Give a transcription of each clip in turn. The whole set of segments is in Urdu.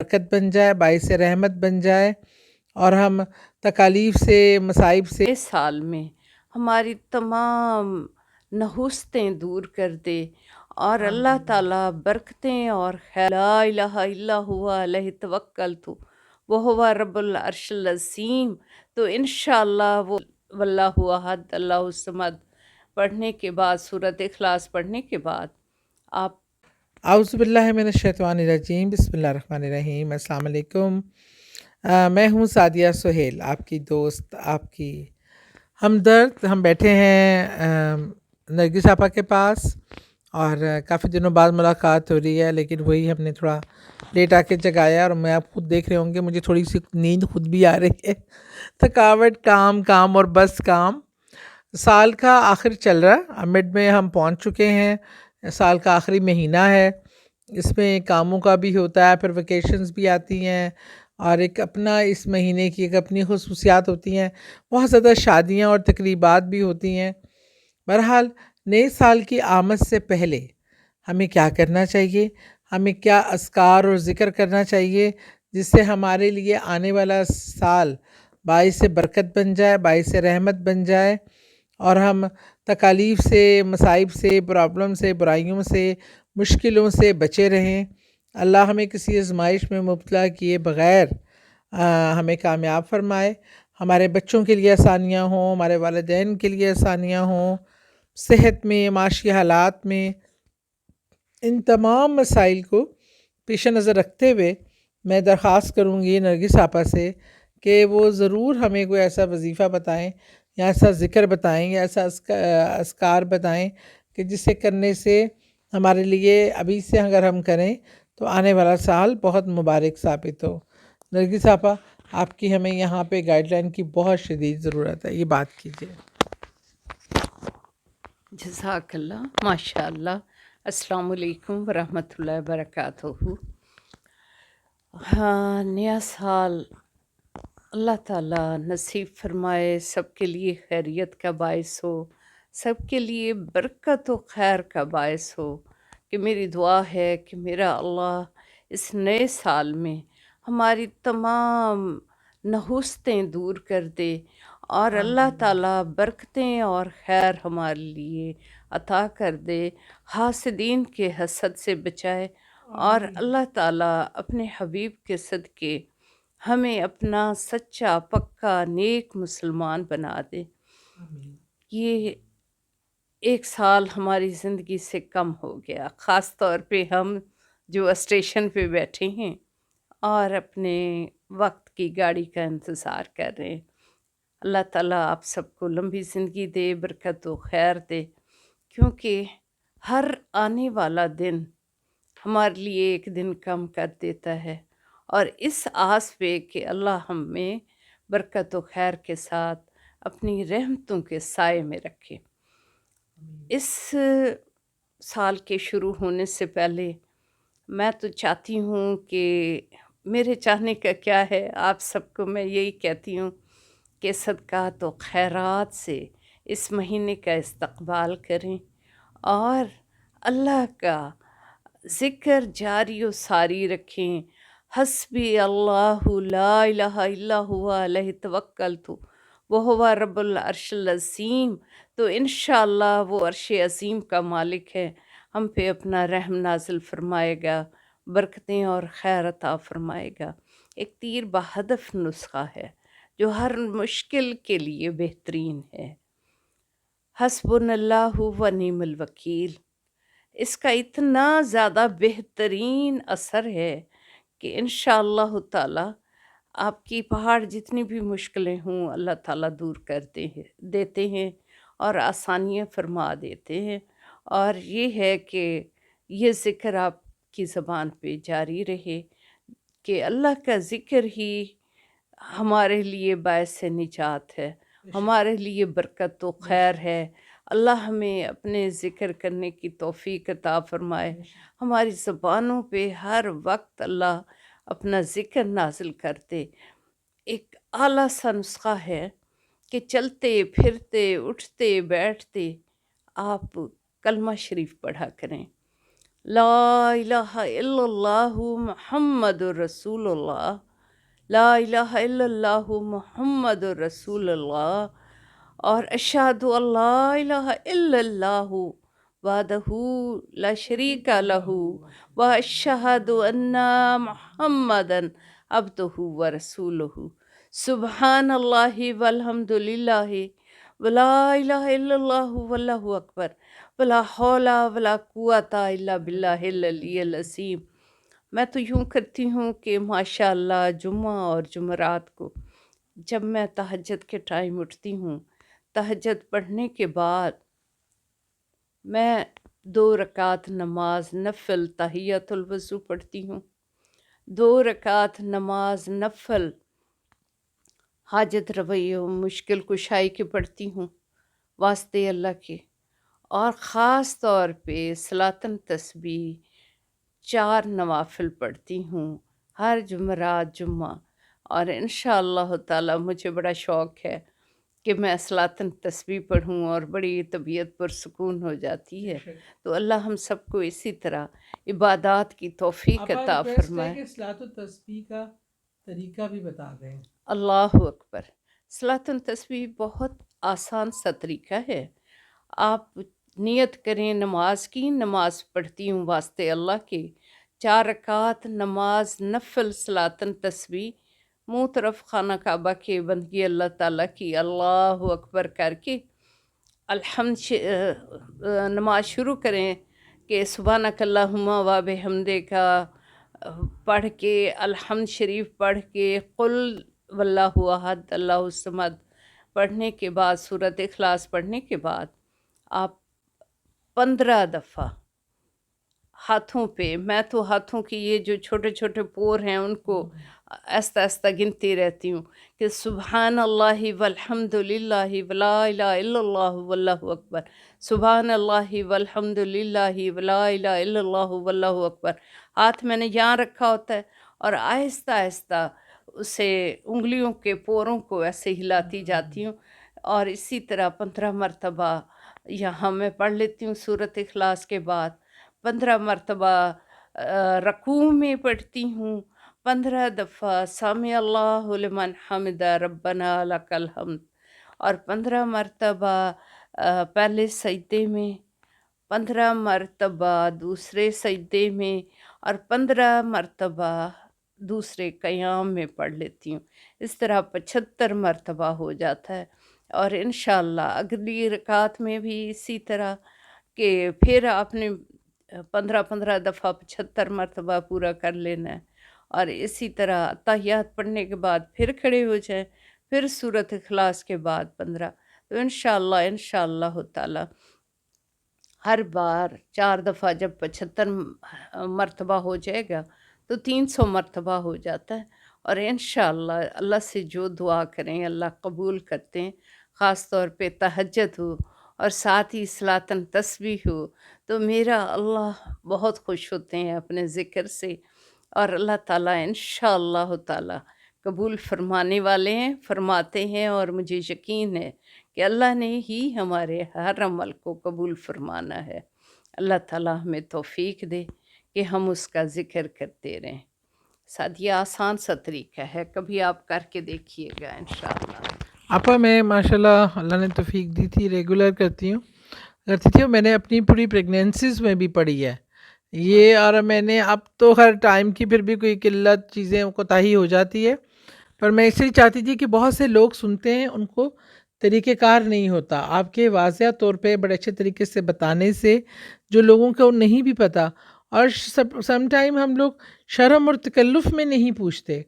برکت بن جائے، باعث رحمت بن جائے، اور ہم تکالیف سے، مصائب سے اس سال میں ہماری تمام نحوستیں دور کر دے، اور اللہ تعالیٰ برکتیں اور خیر لا الہ الا ہوا علیہ توکلت وہو رب العرش العظیم. تو انشاءاللہ وہ واللہ احد اللہ الصمد پڑھنے کے بعد، سورۃ اخلاص پڑھنے کے بعد آپ اعوذ باللہ من الشیطان الرجیم، بسم اللہ الرحمن الرحیم. السلام علیکم. میں ہوں سعدیہ سہیل، آپ کی دوست، آپ کی ہمدرد. ہم بیٹھے ہیں نرگس آپا کے پاس، اور کافی دنوں بعد ملاقات ہو رہی ہے، لیکن وہی ہم نے تھوڑا لیٹ آ کے جگایا، اور میں آپ خود دیکھ رہے ہوں گے مجھے تھوڑی سی نیند خود بھی آ رہی ہے. تھکاوٹ، کام اور بس کام. سال کا آخر چل رہا ہے، مڈ میں ہم پہنچ چکے ہیں. سال کا آخری مہینہ ہے، اس میں کاموں کا بھی ہوتا ہے، پھر ویکیشنز بھی آتی ہیں، اور ایک اپنا اس مہینے کی ایک اپنی خصوصیات ہوتی ہیں. بہت زیادہ شادیاں اور تقریبات بھی ہوتی ہیں. بہرحال نئے سال کی آمد سے پہلے ہمیں کیا کرنا چاہیے، ہمیں کیا اذکار اور ذکر کرنا چاہیے جس سے ہمارے لیے آنے والا سال باعث برکت بن جائے، باعث رحمت بن جائے، اور ہم تکالیف سے، مصائب سے، پرابلم سے، برائیوں سے، مشکلوں سے بچے رہیں. اللہ ہمیں کسی آزمائش میں مبتلا کیے بغیر ہمیں کامیاب فرمائے. ہمارے بچوں کے لیے آسانیاں ہوں، ہمارے والدین کے لیے آسانیاں ہوں، صحت میں، معاشی حالات میں. ان تمام مسائل کو پیش نظر رکھتے ہوئے میں درخواست کروں گی نرگس آپا سے کہ وہ ضرور ہمیں کوئی ایسا وظیفہ بتائیں، یا ایسا ذکر بتائیں، یا ایسا اذکار بتائیں کہ جسے کرنے سے ہمارے لیے ابھی سے اگر ہم کریں تو آنے والا سال بہت مبارک ثابت ہو. نرگس آپا، آپ کی ہمیں یہاں پہ گائیڈ لائن کی بہت شدید ضرورت ہے، یہ بات کیجیے. جزاک اللہ، ماشاء اللہ. السلام علیکم ورحمۃ اللہ وبرکاتہ. ہاں، نیا سال اللہ تعالیٰ نصیب فرمائے، سب کے لیے خیریت کا باعث ہو، سب کے لیے برکت و خیر کا باعث ہو. کہ میری دعا ہے کہ میرا اللہ اس نئے سال میں ہماری تمام نحوستیں دور کر دے، اور اللہ تعالیٰ برکتیں اور خیر ہمارے لیے عطا کر دے، حاسدین کے حسد سے بچائے، اور اللہ تعالیٰ اپنے حبیب کے صدقے ہمیں اپنا سچا پکا نیک مسلمان بنا دے. یہ ایک سال ہماری زندگی سے کم ہو گیا، خاص طور پہ ہم جو اسٹیشن پہ بیٹھے ہیں اور اپنے وقت کی گاڑی کا انتظار کر رہے ہیں. اللہ تعالیٰ آپ سب کو لمبی زندگی دے، برکت و خیر دے، کیونکہ ہر آنے والا دن ہمارے لیے ایک دن کم کر دیتا ہے. اور اس آس پہ کہ اللہ ہمیں برکت و خیر کے ساتھ اپنی رحمتوں کے سائے میں رکھے. اس سال کے شروع ہونے سے پہلے میں تو چاہتی ہوں کہ میرے چاہنے کا کیا ہے، آپ سب کو میں یہی کہتی ہوں کہ صدقات و خیرات سے اس مہینے کا استقبال کریں، اور اللہ کا ذکر جاری و ساری رکھیں. حسبی اللہ لا الہ الا ہوا علیہ توکلت وہو رب العرش العظیم. تو انشاءاللہ وہ عرش عظیم کا مالک ہے، ہم پہ اپنا رحم نازل فرمائے گا، برکتیں اور خیر عطا فرمائے گا. ایک تیر بہدف نسخہ ہے جو ہر مشکل کے لیے بہترین ہے. حسبنا اللہ و نعم الوکیل. اس کا اتنا زیادہ بہترین اثر ہے کہ انشاءاللہ تعالی آپ کی پہاڑ جتنی بھی مشکلیں ہوں اللہ تعالیٰ دور دیتے ہیں اور آسانیاں فرما دیتے ہیں. اور یہ ہے کہ یہ ذکر آپ کی زبان پہ جاری رہے، کہ اللہ کا ذکر ہی ہمارے لیے باعث نجات ہے، ہمارے لیے برکت و خیر ہے. اللہ ہمیں اپنے ذکر کرنے کی توفیق عطا فرمائے. ہماری زبانوں پہ ہر وقت اللہ اپنا ذکر نازل کرتے. ایک اعلیٰ سا نسخہ ہے کہ چلتے پھرتے اٹھتے بیٹھتے آپ کلمہ شریف پڑھا کریں، لا الہ الا اللہ محمد رسول اللہ، لا الہ الا اللہ محمد رسول اللہ، اور اشہد ان لا الہ الا اللہ وحدہ لا شریک لہ و اشہد ان محمدا عبدہ و رسولہ، سبحان اللہ والحمد للہ ولا الہ الا اللہ واللہ اکبر ولا حول ولا قوت الا باللہ العلی العظیم۔ میں تو یوں کرتی ہوں کہ ماشاء اللہ جمعہ اور جمعرات کو جب میں تہجد کے ٹائم اٹھتی ہوں، تہجد پڑھنے کے بعد میں 2 رکعت نماز نفل تحیۃ الوضو پڑھتی ہوں، 2 رکعت نماز نفل حاجت روی و مشکل کشائی کی پڑھتی ہوں واسطے اللہ کے، اور خاص طور پہ صلاتن تسبیح 4 نوافل پڑھتی ہوں ہر جمعرات جمعہ، اور انشاءاللہ تعالی مجھے بڑا شوق ہے کہ میں صلاتن تسبیح پڑھوں اور بڑی طبیعت پرسکون ہو جاتی ہے۔ تو اللہ ہم سب کو اسی طرح عبادات کی توفیق عطا فرمائے۔ کہ صلاۃ التسبیح کا طریقہ بھی بتا دیں۔ اللہ اکبر۔ صلاۃ التسبیح بہت آسان سا طریقہ ہے۔ آپ نیت کریں نماز کی، نماز پڑھتی ہوں واسطے اللہ کے، 4 رکعت نماز نفل صلاتن تسبیح، منہ طرف خانہ کعبہ کے بندگی اللہ تعالیٰ کی اللہ اکبر کر کے نماز شروع کریں کہ سبحانک اللہم و بحمدک پڑھ کے، الحمد شریف پڑھ کے، قل واللہ احد اللہ الصمد پڑھنے کے بعد، سورۃ اخلاص پڑھنے کے بعد آپ 15 دفعہ ہاتھوں پہ، میں تو ہاتھوں کی یہ جو چھوٹے چھوٹے پور ہیں ان کو آہستہ آہستہ گنتی رہتی ہوں کہ سبحان اللہ والحمد للہ ولا الہ الا اللہ واللہ اکبر، سبحان اللہ والحمد للہ ولا الہ الا اللہ واللہ اکبر۔ ہاتھ میں نے یہاں رکھا ہوتا ہے اور آہستہ آہستہ اسے انگلیوں کے پوروں کو ایسے ہلاتی جاتی ہوں، اور اسی طرح 15 مرتبہ یہاں میں پڑھ لیتی ہوں سورۃ اخلاص کے بعد، 15 مرتبہ رکوع میں پڑھتی ہوں، 15 دفعہ سامع اللہ لمن حمدہ ربنا لک الحمد، اور 15 مرتبہ پہلے سجدے میں، 15 مرتبہ دوسرے سجدے میں، اور 15 مرتبہ دوسرے قیام میں پڑھ لیتی ہوں۔ اس طرح 75 مرتبہ ہو جاتا ہے، اور انشاءاللہ اگلی رکعت میں بھی اسی طرح کہ پھر آپ نے 15 دفعہ 75 مرتبہ پورا کر لینا ہے، اور اسی طرح تحیات پڑھنے کے بعد پھر کھڑے ہو جائیں، پھر سورۃ اخلاص کے بعد 15۔ تو انشاءاللہ تعالی ہر بار 4 دفعہ جب 75 مرتبہ ہو جائے گا تو 300 مرتبہ ہو جاتا ہے، اور انشاءاللہ اللہ سے جو دعا کریں اللہ قبول کرتے ہیں، خاص طور پہ تہجد ہو اور ساتھ ہی صلاتن تسبیح ہو تو میرا اللہ بہت خوش ہوتے ہیں اپنے ذکر سے، اور اللہ تعالیٰ انشاءاللہ تعالی قبول فرمانے والے ہیں، فرماتے ہیں، اور مجھے یقین ہے کہ اللہ نے ہی ہمارے ہر عمل کو قبول فرمانا ہے۔ اللہ تعالیٰ ہمیں توفیق دے کہ ہم اس کا ذکر کرتے رہیں۔ سادیہ آسان سا طریقہ ہے، کبھی آپ کر کے دیکھیے گا انشاءاللہ۔ آپا میں ماشاءاللہ اللہ نے توفیق دی تھی، ریگولر کرتی تھی، اور میں نے اپنی پوری پریگنینسیز میں بھی پڑھی ہے یہ، اور میں نے اب تو ہر ٹائم کی پھر بھی کوئی قلت چیزیں کوتاہی ہو جاتی ہے، پر میں اس لیے چاہتی تھی کہ بہت سے لوگ سنتے ہیں ان کو طریقہ کار نہیں ہوتا، آپ کے واضح طور پہ بڑے اچھے طریقے سے بتانے سے جو لوگوں کو نہیں بھی پتہ، اور سم ٹائم ہم لوگ شرم اور تکلف میں نہیں پوچھتے،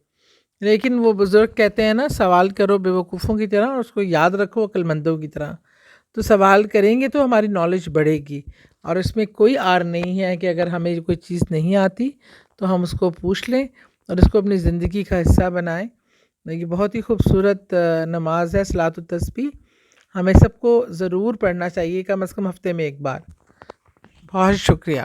لیکن وہ بزرگ کہتے ہیں نا سوال کرو بے وقوفوں کی طرح اور اس کو یاد رکھو عقل مندوں کی طرح، تو سوال کریں گے تو ہماری نالج بڑھے گی، اور اس میں کوئی آر نہیں ہے کہ اگر ہمیں کوئی چیز نہیں آتی تو ہم اس کو پوچھ لیں اور اس کو اپنی زندگی کا حصہ بنائیں۔ یہ بہت ہی خوبصورت نماز ہے صلاۃ التسبیح، ہمیں سب کو ضرور پڑھنا چاہیے، کم از کم ہفتے میں ایک بار۔ بہت شکریہ۔